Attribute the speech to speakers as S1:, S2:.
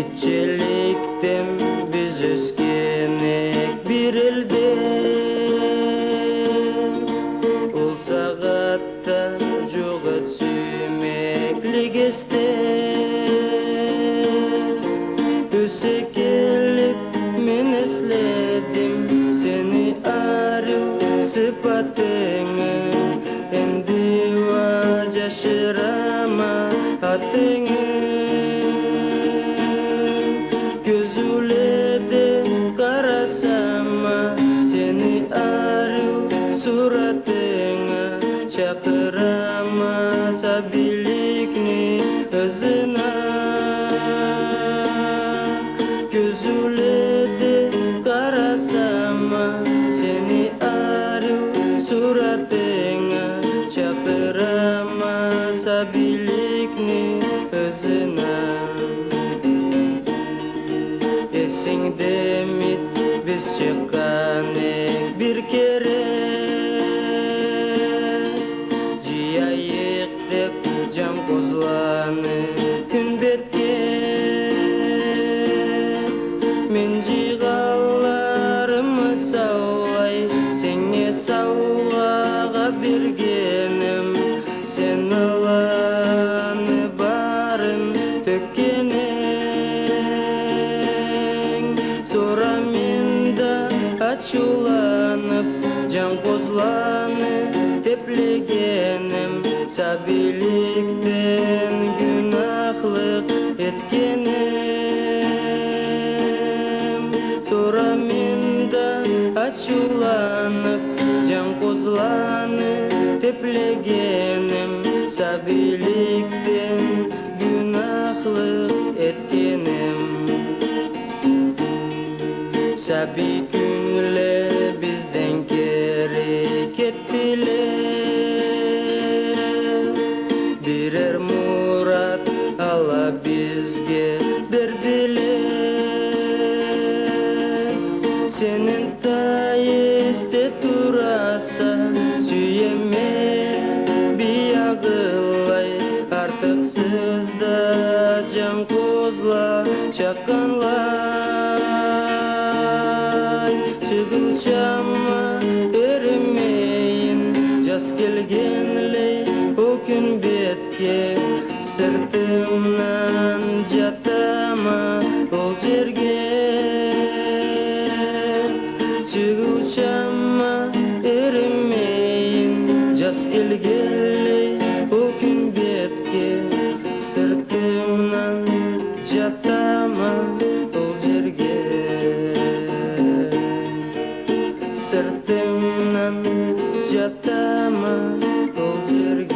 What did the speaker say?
S1: итчеликтен биз өскенек бир элде. Ул сагатта жок эт сүймеклик эсте. Өсө келип мен эследим сени ару сыпатыңы. Энди жашырама атыңы. Көзүледе карасама сени ару суратыңа. Чакырама сабиликни өзүна. Көзүледе карасама сени ару суратыңа. Чакырама сабиликни өзүна. Эсиңде мит биз чыкканек бир кере. Жыяйык деп жан козланы күн бетке. Мен жыгаларымы саулай сеңе саугага бергеним. Сен ыланы барын төккенең. Сораминда ачуланып жан козланы теплегеним. Сабиликтен күнахлык эткеним. Сораминда ачуланып жан козланы теплегеним. Сабиликтен күнахлык эткеним. Саби күңле бизден кери кеттиле. Бирер мурат ала бизге бердиле. Сенин таесте тураса сүйеме биягылай. Артыксыз да жан козла чакканлай. Чыгылчама эримейин жас келгенлей. О күн бетке сыртымнан жатама ол жерге. Чыгылчама эримейин жас келгенлей. О күн бетке сыртымнан жатама ол жерге. Сыртымнан жатама ол жерге.